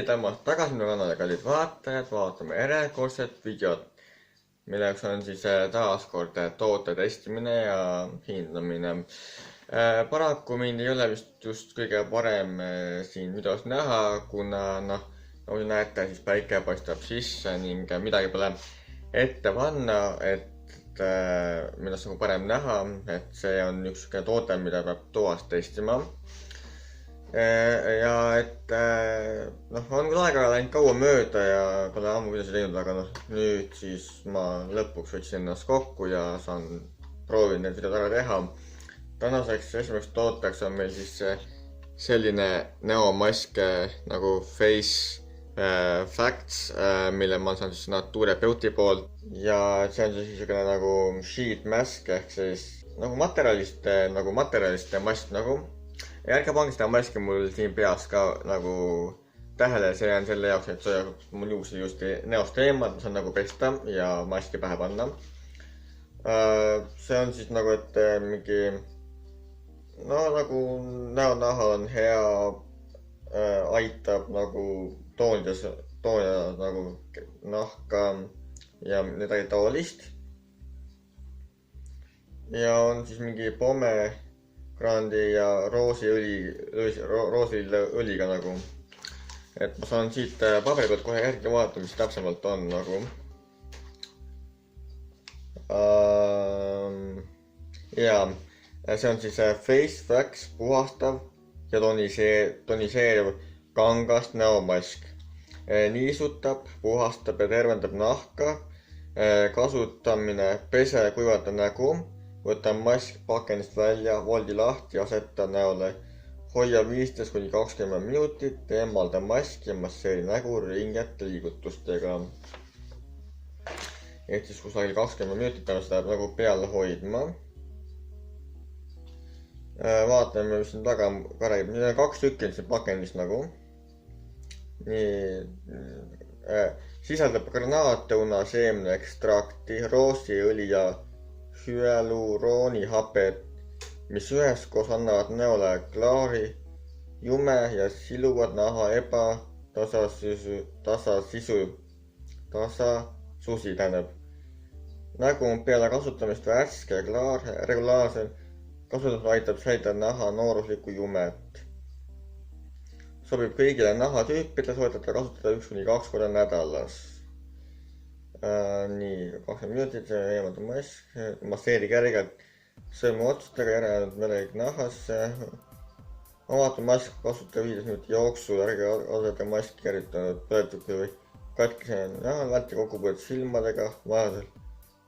tõmmast tagasi minu kanale, kallid vaatajad, vaatame järjekordset videot, milleks on siis taas kord toote testimine ja hindamine. Paraku mind ei ole vist just kõige parem siin videos näha, kuna nagu te näete, siis päike paistab sisse ning midagi pole ette panna, et millest nagu parem näha, et see on üks toote, mida peab toas testima. Ja et on küll aega läinud kaua mööda ja pole ammu videosid teinud, aga nüüd siis ma lõpuks võtsin ennast kokku ja saan proovida need videod ära teha. Tänaseks esimeseks tooteks on meil siis selline näomask nagu Face Facts, mille ma saan siis Nature Beauty poolt ja see on siis niisugune nagu sheet mask ehk siis nagu materjalist mask nagu. Ja ärge pange seda maski mul siin peas ka nagu tähele, see on selle jaoks, et see mul juuksed just näost eemalt, ma saan nagu pesta ja maski pähe panna. See on siis nagu, et mingi nagu näonaha on hea, aitab nagu toonida nagu nahka ja midagi taolist. Ja on siis mingi pomegrandi ja roosiõliga nagu. Et ma saan siit paberi pealt kohe järgi vaadata, mis täpsemalt on nagu. Ja see on siis Face Facts puhastav ja toniseeriv kangast näomask. Niisutab, puhastab ja tervendab nahka. Kasutamine pese kuivata nägu. Võta mask pakendist välja, voldi lahti, aseta näole. Hoia 15–20 minutit, eemalda mask ja masseeri nägu ringete liigutustega. Ehk siis kusagil 20 minutit peame seda nagu peal hoidma. Vaatame, mis siin taga ka räägib. Nüüd on 2 tükki siin pakendist nagu. Sisaldab granaatõuna seemne ekstrakti, roosiõli ja hüaluroonihapet, mis üheskoos annavad näole klaari, jume ja siluvad naha tasasusi tähendab. Nägu on peale kasutamist värske ja klaar, regulaarselt kasutamine aitab säilitada naha nooruslikku jumet. Sobib kõigile nahatüüpidele, soovitada kasutada 1–2 korda nädalas. Nii, 20 minutit, eemaldab mask, masseeri kergelt sõrmu otsustega järelenud verelik nahasse. Avatud mask kasutada 15 minuti jooksul, ärge aseta maski järjutanud põletuki või katkise nahal, välti kokkupuudet silmadega, vajadusel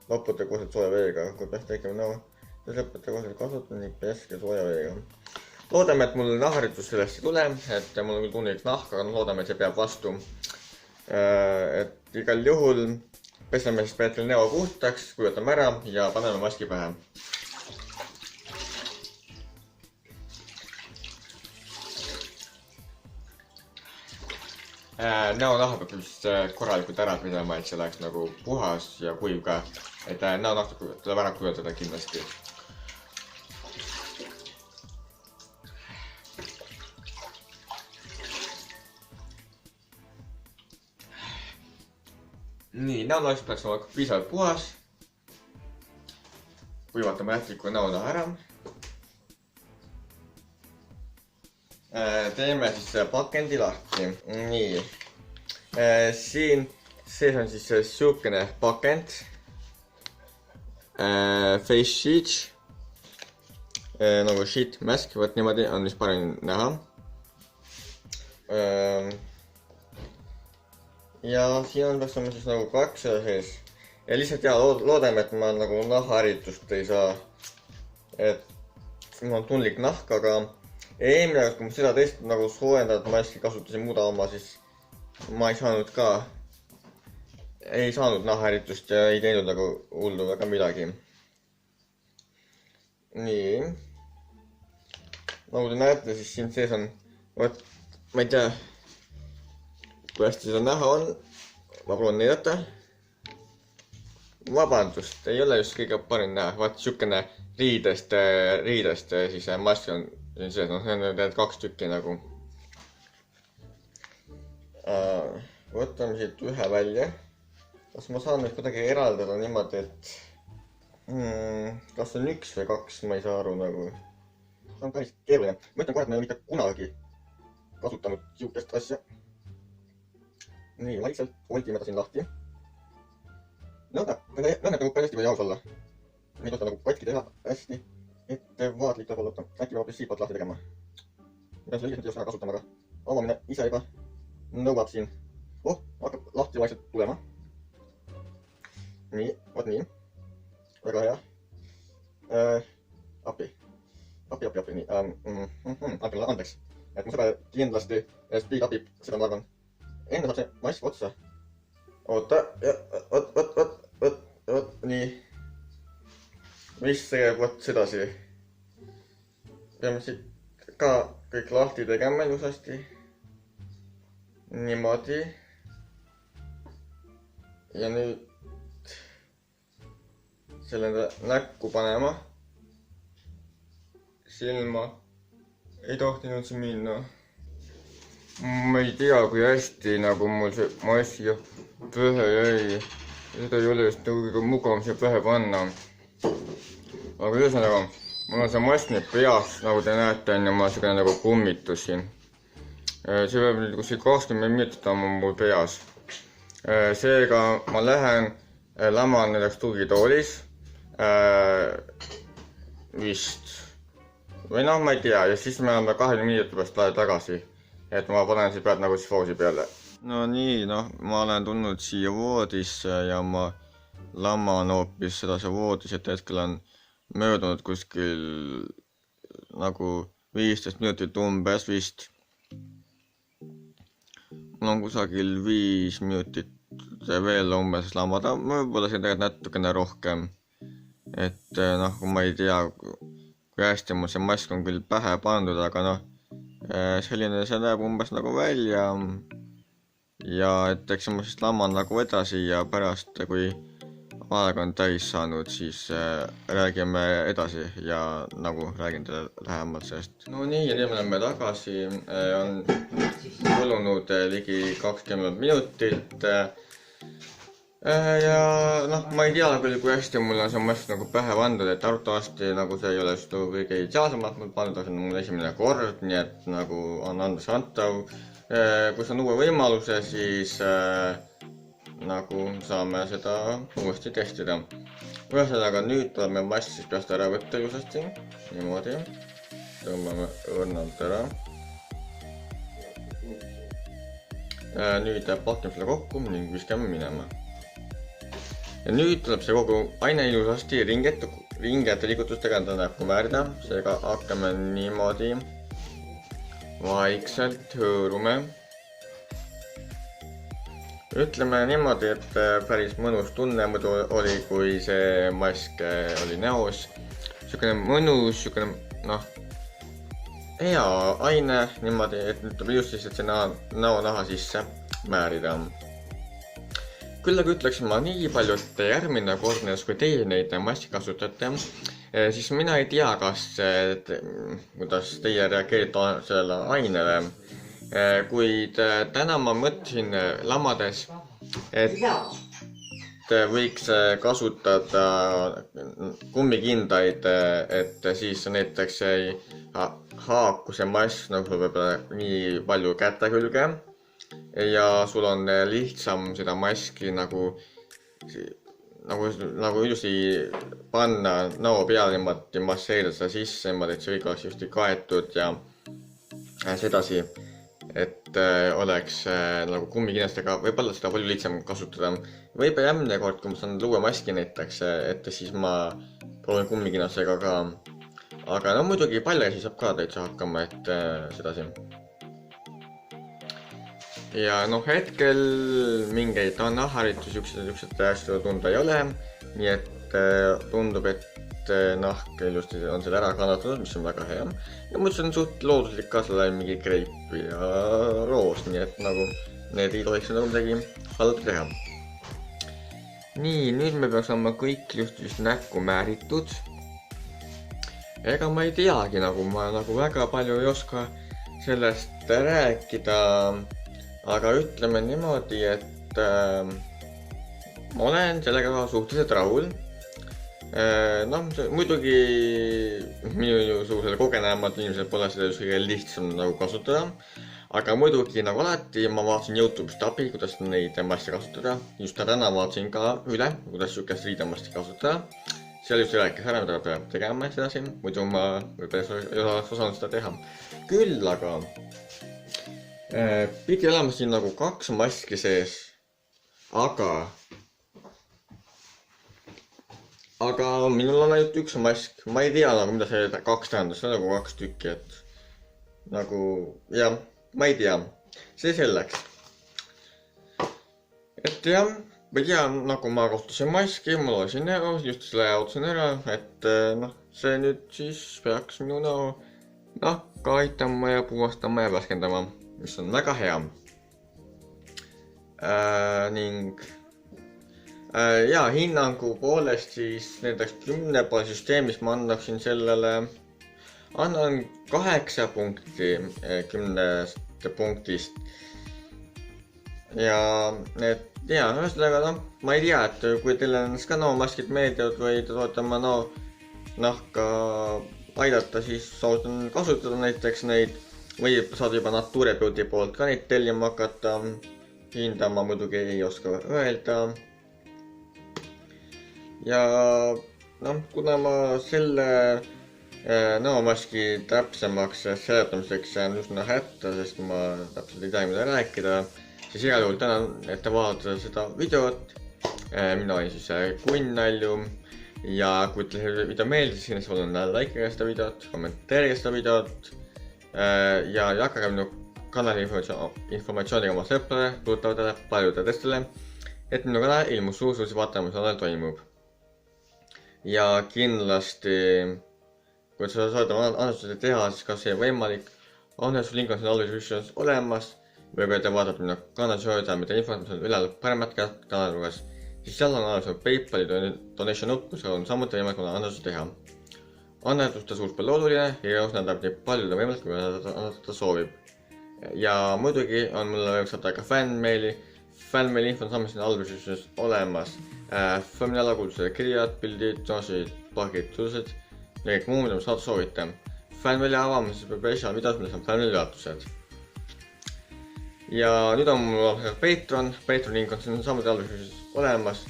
loputa koheselt sooja veega, kui peaks tekkima näo, siis lõpeta koheselt kasutada ning peske sooja veega. Loodame, et mul nahaharjutus sellest ei tule, et mul on küll tunnelik nahk, aga loodame, et see peab vastu. Et igal juhul peseme siis peetel näo puhtaks, kujutame ära ja paneme maski pähe. Näonaha peab just korralikult ära pidama, et see läheks nagu puhas ja kuiv ka. Et näonahk tuleb ära kujutada kindlasti. Nii, näonahk peaks olema piisavalt puhas. Kuivatame jätliku näonaha ära. Teeme siis pakendi lahti. Nii. Siin sees on siis siukene pakend. Face sheet. Nagu sheet mask, võt niimoodi on vist parem näha. Ja siin peaks olema siis nagu 2 sees. Ja lihtsalt loodame, et ma nagu nahaharjutust ei saa. Et mul on tundlik nahk, aga eelmine, kui ma seda tõesti nagu soojendatud maski kasutasin muuda oma, siis ma ei saanud nahaharjutust ja ei teinud nagu hullu väga midagi. Nii. Nagu te näete, siis siin sees on, ma ei tea, kui hästi seda näha on, ma proovin näidata. Vabandust, ei ole just kõige parim näha, vaat siukene riidest siis mask on sees, see on need 2 tükki nagu. võtame siit ühe välja. Kas ma saan nüüd kuidagi eraldada niimoodi, et kas on 1 või 2, ma ei saa aru nagu. See on päris keeruline. Ma ütlen kohe, et ma ei ole mitte kunagi kasutanud siukest asja. Nii, vaikselt voltime ta siin lahti. Lõhneb nagu päris hästi või aus olla. Neid võtta nagu katki teha hästi ettevaatlik tuleb olla. Äkki peab hoopis siitpoolt lahti tegema. Mida selle õigesti ära kasutama, aga avamine ise juba nõuab siin. Hakkab lahti vaikselt tulema. Nii, vot nii. Väga hea. Appi, nii. Andke andeks. Et mu sõber kindlasti speed upib, seda ma arvan. Enne saab see mask otsa. Oota, ja, vot, nii. Mis tegeb vot sedasi. Peame siit ka kõik lahti tegema ilusasti. Niimoodi. Ja nüüd selle näkku panema. Silma ei tohtinud see minna. Ma ei tea, kui hästi nagu mul see mask pähe jäi. Seda ei ole just nagu kõige mugavam siia pähe panna. Aga ühesõnaga, mul on see mask nüüd peas, nagu te näete, on ma selline nagu kummitus siin. See peab nüüd kuskil 20 minutit olema mul peas. Seega ma lähen laman näiteks tugitoolis. Vist. Või noh, ma ei tea. Ja siis me oleme 20 minuti pärast tagasi. Et ma panen siit pealt nagu siis foosi peale. No nii, ma olen tulnud siia voodisse ja ma laman hoopis sedasi voodis, et hetkel on möödunud kuskil nagu 15 minutit umbes vist. Mul on kusagil 5 minutit veel umbes lamada, võib-olla siin tegelikult natukene rohkem. Et ma ei tea, kui hästi mul see mask on küll pähe pandud, aga selline see näeb umbes nagu välja. Ja et eks ma siis laman nagu edasi ja pärast, kui aeg on täis saanud, siis räägime edasi ja nagu räägin teile lähemalt sellest. No nii, ja nüüd me oleme tagasi. On kulunud ligi 20 minutit. Ja ma ei tea küll, kui hästi mul on see mask nagu pähe pandud, et arvatavasti nagu see ei ole just kõige ideaalsemalt mul pandud, see on mul esimene kord, nii et nagu on andeks antav. Kui saan uue võimaluse, siis nagu saame seda uuesti testida. Ühesõnaga, nüüd tuleb meil mask siis peast ära võtta ilusasti. Niimoodi. Tõmbame õrnalt ära. Nüüd pakime selle kokku ning viskame minema. Ja nüüd tuleb see kogu aine ilusasti ringete liigutustega näkku määrida. Seega hakkame niimoodi vaikselt hõõrume. Ütleme niimoodi, et päris mõnus tunne muidu oli, kui see mask oli näos. Siukene mõnus, siukene hea aine niimoodi, et nüüd tuleb just siis, et see näonaha sisse määrida. Küll aga ütleksin ma nii palju, et järgmine kord, kui teie neid maski kasutate, siis mina ei tea, kuidas teie reageerite sellele ainele. Kuid täna ma mõtlesin lamades, et võiks kasutada kummikindaid, et siis näiteks ei haaku see mask nagu võib-olla nii palju käte külge. Ja sul on lihtsam seda maski nagu ilusti panna näo peale niimoodi, masseerida seda sisse niimoodi, et see kõik oleks just kaetud ja sedasi, et oleks nagu kummikindlastega võib-olla seda palju lihtsam kasutada. Võib-olla järgmine kord, kui ma saan uue maski näiteks, et siis ma proovin kummikindlastega ka. Aga muidugi paljasi saab ka täitsa hakkama, et sedasi. Ja hetkel mingeid naharitusi siuksed asju tunda ei ole. Nii et tundub, et nahk ilusti on selle ära kannatanud, mis on väga hea. Ja muidu on suht looduslik ka selle mingi kreip ja roos, nii et nagu need ei tohiks nagu midagi halba teha. Nii, nüüd me peaks olema kõik just näkku määritud. Ega ma ei teagi, ma väga palju ei oska sellest rääkida. aga ütleme niimoodi, et ma olen sellega suhteliselt rahul. Noh, muidugi minusugusele kogenemata inimesel pole seda just kõige lihtsam nagu kasutada, aga muidugi nagu alati ma vaatasin YouTube'ist abi, kuidas neid maske kasutada. Just täna vaatasin ka üle, kuidas sihukest riidemaski kasutada. Seal just rääkis ära, mida peab tegema sedasi, muidu ma võib-olla ei oleks osanud seda teha. Küll aga pidi olema siin nagu 2 maski sees, aga minul on ainult 1 mask. Ma ei tea nagu, mida see 2 tähendas, see on nagu 2 tükki, et nagu, jah, ma ei tea. See selleks. Et jah, ma tean, nagu ma kasutasin maski, mul oli siin näo, just selle otsin ära, et noh, see nüüd siis peaks minu näo nahka aitama ja puhastama ja värskendama, mis on väga hea. Ning ja hinnangu poolest siis nendeks 10 süsteemis ma annaksin sellele, annan 8 punkti 10 punktist. Ja et ja, ühesõnaga noh, ma ei tea, et kui teile ka näomaskid meeldivad või te soovite oma nahka aidata, siis soovitan kasutada näiteks neid või saada juba Nature Beauty poolt ka neid tellima hakata. Hindama muidugi ei oska öelda. Ja noh, kuna ma selle näomaski täpsemaks seletamiseks jään üsna hätta, sest ma täpselt ei tea, mida rääkida, siis igal juhul tänan, et te vaatate seda videot. Mina olin siis Kunn Nalju ja kui teile see video meeldis, siis palun likige seda videot, kommenteerige seda videot ja jagage minu kanali informatsiooniga oma sõpradele, tuttavatele, paljudele teistele, et minu kanal ilmus uusi vaatama, mis nädal toimub. Ja kindlasti, kui sa saad oma annetusi teha, siis kas see võimalik, annetuse link on siin allvisuses olemas. Või kui te vaatate minu kanali sööda, mida infot, mis on üle paremat kanali juures, siis seal on olemas Paypali donation up, kus on samuti võimalik oma annetusi teha. Annetuste suurs pole oluline ja just nädab nii paljudele võimalik, kui annetada soovib. Ja muidugi on mulle võimalik saada ka fanmeili. Fanmeili info on samuti siin allvisuses olemas. Fanmeili alakuldused kirjad, pildid, toosid, plagid, tulused ja kõik muu, mida ma saada soovite. Fanmeili avamises peab esimene videos, milles on fanmeili üllatused. Ja nüüd on mul Patreon link on siin samuti allvisuses olemas.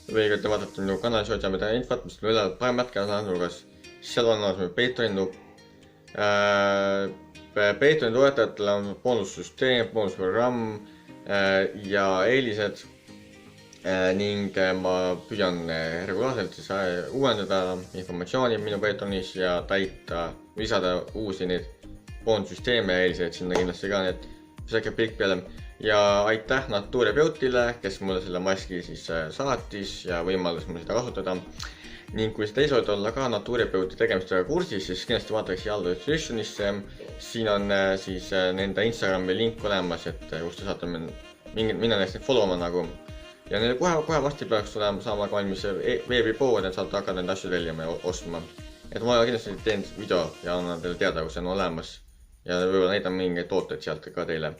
Või kui te vaatate minu kanali sööda, mida infot, mis on üle paremat kanali nurgas, seal on olemas minu Patreoni nupp. Patreoni toetajatel on boonussüsteem, boonusprogramm ja eelised ning ma püüan regulaarselt siis uuendada informatsiooni minu Patreonis ja lisada uusi neid boonussüsteeme ja eeliseid sinna kindlasti ka need pisake pilk peale. Ja aitäh Nature Beautyle, kes mulle selle maski siis saatis ja võimaldas mul seda kasutada. Ning kui te ei soovite olla ka Nature Beauty tegemistega kursis, siis kindlasti vaadake siia all descriptionisse. Siin on siis nende Instagrami link olemas, et kus te saate minna neist follow'ma nagu. Ja neile kohe vasti peaks saama valmis veebipood, et saate hakata nende asju tellima ja ostma. Et ma kindlasti teen video ja annan teile teada, kui see on olemas. Ja võib-olla näitan mingeid tooteid sealt ka teile.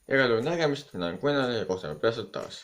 Igal juhul nägemist, mina olen Kunn Nalju ja kohtame peatselt taas.